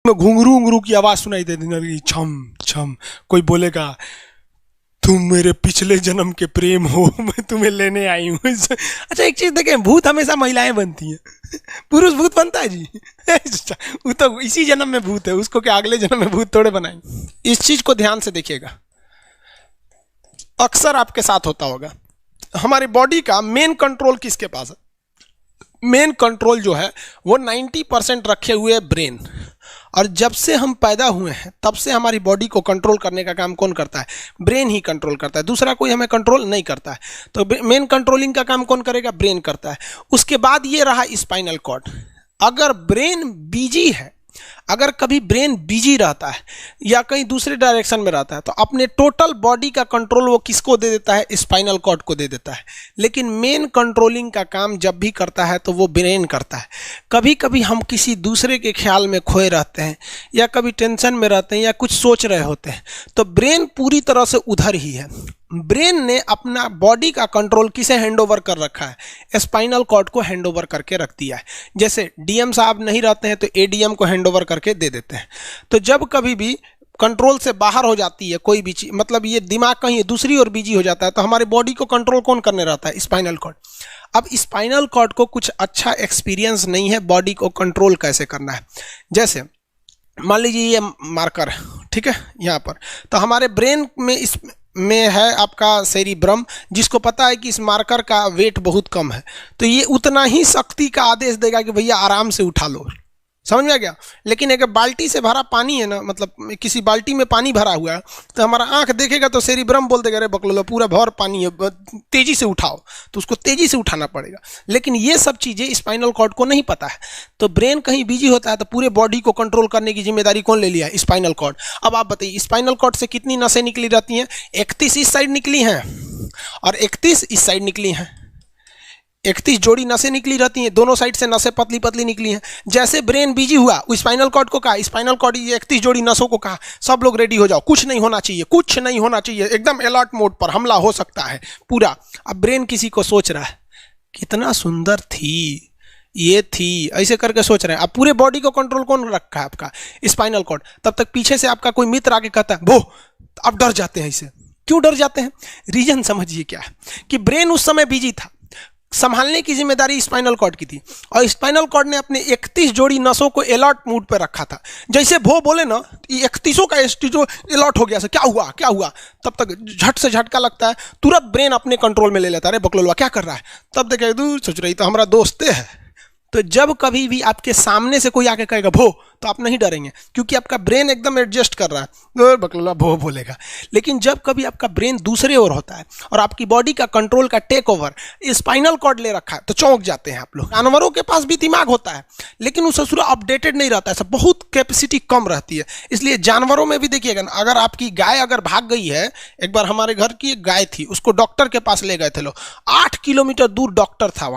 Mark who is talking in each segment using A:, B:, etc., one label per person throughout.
A: में घुंघरू घुंघरू की आवाज सुनाई देने लगी, छम छम। कोई बोलेगा तुम मेरे पिछले जन्म के प्रेम हो, मैं तुम्हें लेने आई हूँ। अच्छा एक चीज देखें, भूत हमेशा महिलाएं बनती हैं, पुरुष भूत बनता है जी? वो तो इसी जन्म में भूत है, उसको क्या अगले जन्म में भूत थोड़े बनाएंगे। इस चीज को ध्यान से देखिएगा, अक्सर आपके साथ होता होगा। हमारी बॉडी का मेन कंट्रोल किसके पास है? मेन कंट्रोल जो है वो 90% रखे हुए ब्रेन। और जब से हम पैदा हुए हैं तब से हमारी बॉडी को कंट्रोल करने का काम कौन करता है? ब्रेन ही कंट्रोल करता है, दूसरा कोई हमें कंट्रोल नहीं करता है। तो मेन कंट्रोलिंग का काम कौन करेगा? ब्रेन करता है। उसके बाद ये रहा स्पाइनल कॉर्ड। अगर ब्रेन बिजी है, अगर कभी ब्रेन बिजी रहता है या कहीं दूसरे डायरेक्शन में रहता है, तो अपने टोटल बॉडी का कंट्रोल वो किसको दे देता है? स्पाइनल कॉर्ड को दे देता है। लेकिन मेन कंट्रोलिंग का काम जब भी करता है तो वो ब्रेन करता है। कभी कभी हम किसी दूसरे के ख्याल में खोए रहते हैं या कभी टेंशन में रहते हैं या कुछ सोच रहे होते हैं, तो ब्रेन पूरी तरह से उधर ही है। ब्रेन ने अपना बॉडी का कंट्रोल किसे हैंडओवर कर रखा है? स्पाइनल कॉर्ड को हैंडओवर करके रख दिया है। जैसे डीएम साहब नहीं रहते हैं तो एडीएम को हैंडओवर करके दे देते हैं। तो जब कभी भी कंट्रोल से बाहर हो जाती है कोई भी चीज, मतलब ये दिमाग कहीं दूसरी ओर बिजी हो जाता है, तो हमारी बॉडी को कंट्रोल कौन करने रहता है? Spinal cord. अब स्पाइनल कॉर्ड को कुछ अच्छा एक्सपीरियंस नहीं है बॉडी को कंट्रोल कैसे करना है। जैसे मान लीजिए ये मार्कर, ठीक है, यहाँ पर, तो हमारे ब्रेन में इस में है आपका सेरिब्रम, जिसको पता है कि इस मार्कर का वेट बहुत कम है, तो ये उतना ही शक्ति का आदेश देगा कि भैया आराम से उठा लो। समझ में आ गया? लेकिन अगर बाल्टी से भरा पानी है ना, मतलब किसी बाल्टी में पानी भरा हुआ है, तो हमारा आंख देखेगा तो सेरिब्रम बोल देगा अरे बकलोला पूरा भर पानी है, तेजी से उठाओ, तो उसको तेजी से उठाना पड़ेगा। लेकिन ये सब चीज़ें स्पाइनल कॉर्ड को नहीं पता है। तो ब्रेन कहीं बिजी होता है तो पूरे बॉडी को कंट्रोल करने की जिम्मेदारी कौन ले लिया है? Spinal cord. अब आप बताइए स्पाइनल कॉर्ड से कितनी नसें निकली रहती हैं? 31 इस साइड निकली हैं और 31 इस साइड निकली हैं। 31 जोड़ी नसें निकली रहती हैं, दोनों साइड से नसें पतली पतली निकली हैं। जैसे ब्रेन बिजी हुआ, वो स्पाइनल कॉर्ड को कहा, स्पाइनल कॉर्ड 31 जोड़ी नसों को कहा सब लोग रेडी हो जाओ, कुछ नहीं होना चाहिए, कुछ नहीं होना चाहिए, एकदम अलर्ट मोड पर, हमला हो सकता है पूरा। अब ब्रेन किसी को सोच रहा है कितना सुंदर थी ये थी, ऐसे करके सोच रहे हैं। अब पूरे बॉडी को कंट्रोल कौन रखा है? आपका स्पाइनल कॉर्ड। तब तक पीछे से आपका कोई मित्र आके कहता है वो, अब डर जाते हैं। इसे क्यों डर जाते हैं? रीजन समझिए क्या है कि ब्रेन उस समय बिजी था, संभालने की जिम्मेदारी स्पाइनल कॉर्ड की थी, और स्पाइनल कॉर्ड ने अपने 31 जोड़ी नसों को अलर्ट मूड पर रखा था। जैसे वो बोले ना, 31 का जो अलर्ट हो गया, क्या हुआ क्या हुआ, तब तक झट से झटका लगता है, तुरंत ब्रेन अपने कंट्रोल में ले लेता है। अरे बकलोलवा क्या कर रहा है? तब देखे दूर सोच रही तो हमारा दोस्त है। तो जब कभी भी आपके सामने से कोई आके कहेगा भो, तो आप नहीं डरेंगे, क्योंकि आपका ब्रेन एकदम एडजस्ट कर रहा है, बकलोला भो बोलेगा। लेकिन जब कभी आपका ब्रेन दूसरे ओर होता है और आपकी बॉडी का कंट्रोल का टेक ओवर स्पाइनल कॉर्ड ले रखा है, तो चौंक जाते हैं आप लोग। जानवरों के पास भी दिमाग होता है, लेकिन वो ससुरा अपडेटेड नहीं रहता है, सब बहुत कैपेसिटी कम रहती है। इसलिए जानवरों में भी देखिएगा ना, अगर आपकी गाय अगर भाग गई है, एक बार हमारे घर की एक गाय थी, उसको डॉक्टर के पास ले गए थे लोग, 8 किलोमीटर दूर डॉक्टर था,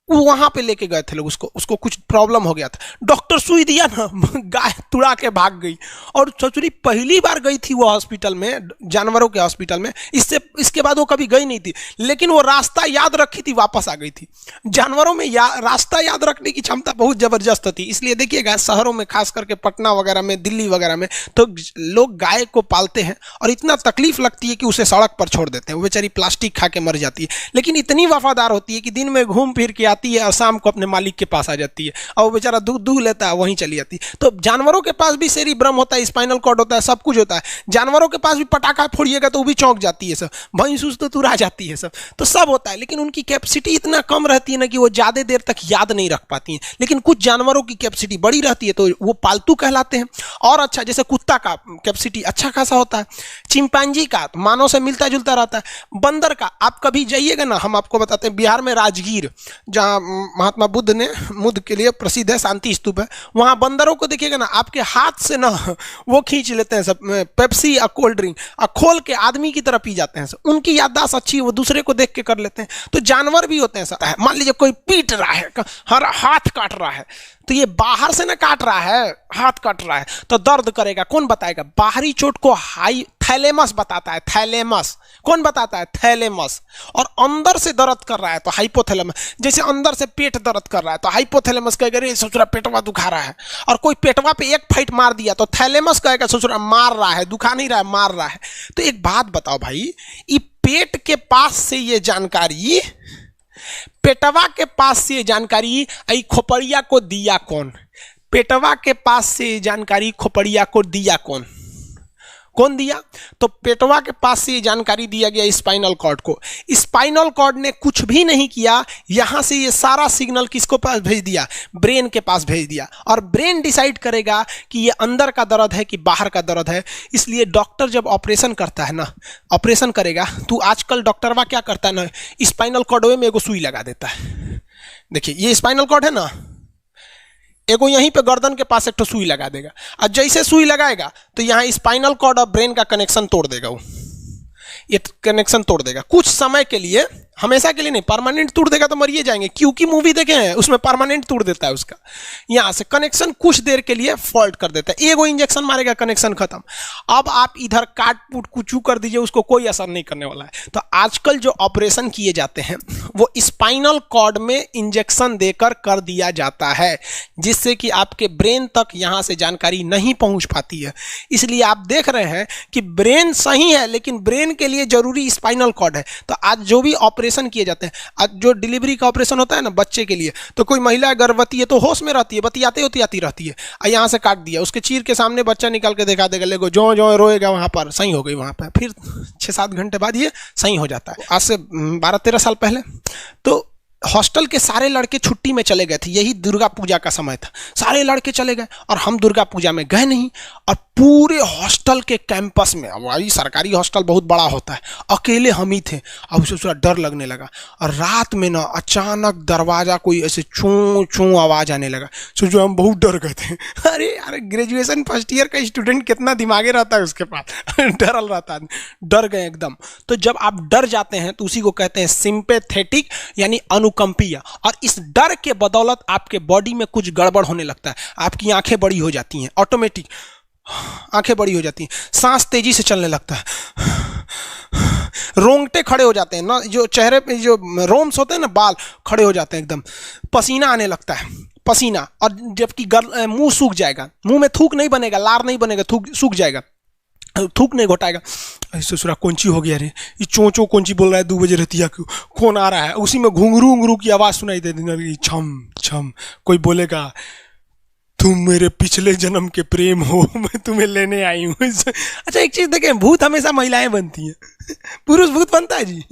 A: वहां पे लेके गए थे लोग, उसको कुछ प्रॉब्लम हो गया था, डॉक्टर सुई दिया ना, गाय तुड़ा के भाग गई। और ससुरी पहली बार गई थी वो हॉस्पिटल में, जानवरों के हॉस्पिटल में, इसके बाद वो कभी गई नहीं थी, लेकिन वो रास्ता याद रखी थी, वापस आ गई थी। जानवरों में रास्ता याद रखने की क्षमता बहुत जबरदस्त होती है। इसलिए देखिएगा शहरों में, खास करके पटना वगैरह में, दिल्ली वगैरह में, तो लोग गाय को पालते हैं और इतना तकलीफ लगती है कि उसे सड़क पर छोड़ देते हैं, वो बेचारी प्लास्टिक खा के मर जाती है, लेकिन इतनी वफादार होती है कि दिन में घूम फिर के आती है और शाम को अपने मालिक के पास आ जाती है, और वो बेचारा दूध लेता है, वहीं चली जाती है। तो जानवरों के पास भी सेरिब्रम होता है, स्पाइनल कॉर्ड होता है, सब कुछ होता है। जानवरों के पास भी पटाखा फोड़िएगा तो वो भी चौंक जाती है, सब भैंस तो तुरा जाती है, सब तो सब होता है। लेकिन उनकी कैपेसिटी इतना कम रहती है ना कि वो ज्यादा देर तक याद नहीं रख पाती हैं। लेकिन कुछ जानवरों की कैपेसिटी बड़ी रहती है, तो वो पालतू कहलाते हैं। और अच्छा, जैसे कुत्ता का कैपेसिटी अच्छा खासा होता है, चिंपांजी का मानव से मिलता जुलता रहता है, बंदर का आप कभी जाइएगा ना, हम आपको बताते हैं, बिहार में राजगीर, जहाँ महात्मा बुद्ध के लिए प्रसिद्ध है, शांति स्तूप है, वहां बंदरों को देखिएगा ना, आपके हाथ से ना वो खींच लेते हैं सब पेप्सी या कोल्ड ड्रिंक, और खोल के आदमी की तरह पी जाते हैं सब। उनकी याददाश्त अच्छी है, वो दूसरे को देख के कर लेते हैं। तो जानवर भी होते हैं, मान लीजिए कोई पीट रहा है, हर हाथ काट रहा है, तो ये बाहर से ना काट रहा है, हाथ कट रहा है तो दर्द करेगा। कौन बताएगा? बाहरी चोट को हाई थैलेमस बताता है। थैलेमस कौन बताता है? थैलेमस। और अंदर से दर्द कर रहा है तो हाइपोथैलेमस। जैसे अंदर से पेट दर्द कर रहा है तो हाइपोथैलेमस कहेगा रे ससुरा पेटवा दुखा रहा है। और कोई पेटवा पे एक फाइट मार दिया तो थैलेमस कहेगा ससुरा मार रहा है, दुखा नहीं रहा है, मार रहा है। तो एक बात बताओ भाई, ये पेट के पास से ये जानकारी, पेटवा के पास से जानकारी आई खोपड़िया को दिया कौन? पेटवा के पास से जानकारी खोपड़िया को दिया कौन? कौन दिया? तो पेटवा के पास से जानकारी दिया गया स्पाइनल कॉर्ड को। स्पाइनल कॉर्ड ने कुछ भी नहीं किया, यहां से ये सारा सिग्नल किसको पास भेज दिया? ब्रेन के पास भेज दिया। और ब्रेन डिसाइड करेगा कि ये अंदर का दर्द है कि बाहर का दर्द है। इसलिए डॉक्टर जब ऑपरेशन करता है ना, ऑपरेशन करेगा तो आजकल डॉक्टरवा क्या करता है ना, स्पाइनल कॉर्ड में एगो सुई लगा देता है। देखिए ये स्पाइनल कॉर्ड है ना, एगो यहीं पे गर्दन के पास एक तो सुई लगा देगा। और जैसे सुई लगाएगा तो यहाँ स्पाइनल कॉर्ड और ब्रेन का कनेक्शन तोड़ देगा। वो ये कनेक्शन तोड़ देगा कुछ समय के लिए, हमेशा के लिए नहीं। परमानेंट तोड़ देगा तो मरिए जाएंगे, क्योंकि मूवी देखे हैं उसमें परमानेंट तोड़ देता है उसका। यहां से कनेक्शन कुछ देर के लिए फॉल्ट कर देता है, एगो इंजेक्शन मारेगा, कनेक्शन खत्म। अब आप इधर काट पुट कुचू कर दीजिए, उसको कोई असर नहीं करने वाला है। तो आजकल जो ऑपरेशन किए जाते हैं वो स्पाइनल कॉर्ड में इंजेक्शन देकर कर दिया जाता है, जिससे कि आपके ब्रेन तक यहां से जानकारी नहीं पहुंच पाती है। इसलिए आप देख रहे हैं कि ब्रेन सही है लेकिन ब्रेन के लिए जरूरी स्पाइनल कॉर्ड है। तो आज जो भी ऑपरेशन किए जाते हैं, आज जो डिलीवरी का ऑपरेशन होता है ना बच्चे के लिए, तो कोई महिला गर्भवती है तो होश में रहती है, बतियाते होती रहती है, यहाँ से काट दिया, उसके चीर के सामने बच्चा निकाल के दिखा देगा, लेगो जो जो रोएगा वहां पर सही हो गई, वहां पर फिर 6-7 घंटे बाद ये सही हो जाता है। आज से 12-13 साल पहले तो हॉस्टल के सारे लड़के छुट्टी में चले गए थे, यही दुर्गा पूजा का समय था, सारे लड़के चले गए और हम दुर्गा पूजा में गए नहीं। और पूरे हॉस्टल के कैंपस में, अब वही सरकारी हॉस्टल बहुत बड़ा होता है, अकेले हम ही थे। अब उसे थोड़ा डर लगने लगा और रात में ना अचानक दरवाजा कोई ऐसे चूं चूं आवाज आने लगा। सोचो हम बहुत डर गए थे। अरे यार ग्रेजुएशन फर्स्ट ईयर का स्टूडेंट कितना दिमागे रहता है उसके पास, डरल रहता है, डर गए एकदम। तो जब आप डर जाते हैं तो उसी को कहते हैं सिंपैथेटिक यानी अनुकंपीय। और इस डर के बदौलत आपके बॉडी में कुछ गड़बड़ होने लगता है, आपकी आंखें बड़ी हो जाती हैं, ऑटोमेटिक आंखें बड़ी हो जाती हैं, सांस तेजी से चलने लगता है, रोंगटे खड़े हो जाते हैं ना, जो चेहरे पे जो रोम्स होते हैं ना, बाल खड़े हो जाते हैं एकदम, पसीना आने लगता है, पसीना। और जबकि मुंह सूख जाएगा, मुंह में थूक नहीं बनेगा, लार नहीं बनेगा, थूक सूख जाएगा, थूक नहीं घोटाएगा। ससुरा कौन ची हो गया रे, ये चों चों कौन ची बोल रहा है 2 बजे रहती है, कौन आ रहा है? उसी में घुंघरू घुंघरू की आवाज सुनाई देती, छम छम। कोई बोलेगा तुम मेरे पिछले जन्म के प्रेम हो, मैं तुम्हें लेने आई हूँ। अच्छा एक चीज देखें, भूत हमेशा महिलाएं बनती हैं, पुरुष भूत बनता है जी?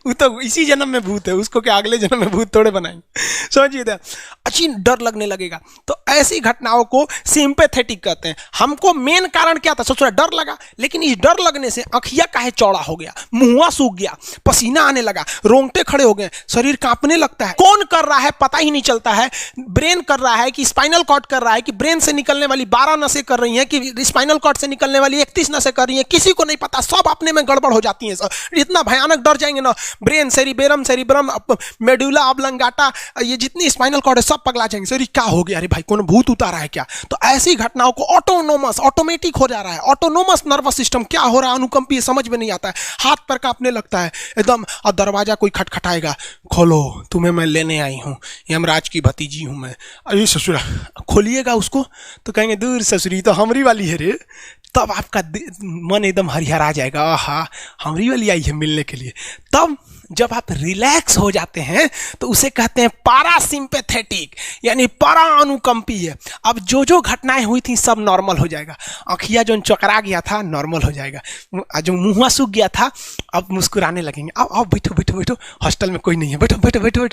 A: वो तो इसी जन्म में भूत है, उसको क्या अगले जन्म में भूत थोड़े बनाएंगे? समझिए, अच्छी डर लगने लगेगा। तो ऐसी घटनाओं को सिंपैथेटिक कहते हैं। हमको मेन कारण क्या था? सोचा डर लगा, लेकिन इस डर लगने से आँखिया काहे चौड़ा हो गया, मुंह सूख गया, पसीना आने लगा, रोंगटे खड़े हो गए, शरीर कांपने लगता है। कौन कर रहा है पता ही नहीं चलता है। ब्रेन कर रहा है कि स्पाइनल कॉर्ड कर रहा है कि ब्रेन से निकलने वाली 12 नसें कर रही हैं कि स्पाइनल कॉर्ड से निकलने वाली 31 नसें कर रही हैं, किसी को नहीं पता, सब अपने में गड़बड़ हो जाती है। इतना भयानक डर जाएंगे ना, ब्रेन, सेरिब्रम, मेडुला ऑब्लंगाटा, ये जितनी स्पाइनल कॉर्ड है सब पगला जाएंगे। सर क्या हो गया, अरे भाई कौन भूत उतारा है क्या? तो ऐसी घटनाओं को ऑटोनोमस, ऑटोमेटिक हो जा रहा है, ऑटोनोमस नर्वस सिस्टम क्या हो रहा है, अनुकंपीय, समझ में नहीं आता है, हाथ पर कांपने लगता है एकदम। और दरवाजा कोई खटखटाएगा, खोलो तुम्हें मैं लेने आई हूँ, यमराज की भतीजी हूँ मैं। अरे ससुरा, खोलिएगा उसको तो कहेंगे दूर ससुरी तो हमरी वाली है रे। तब आपका मन एकदम हरिहरा जाएगा, आहा हमरी वाली आई है मिलने के लिए। तब जब आप रिलैक्स हो जाते हैं तो उसे कहते हैं पारासिम्पैथेटिक यानी परा अनुकंपीय। अब जो जो घटनाएं हुई थी सब नॉर्मल हो जाएगा, आँखिया जो चकरा गया था नॉर्मल हो जाएगा, जो मुँह सूख गया था अब मुस्कुराने लगेंगे। अब बैठो बैठो बैठो, हॉस्टल में कोई नहीं है, बैठो बैठो बैठो बैठो।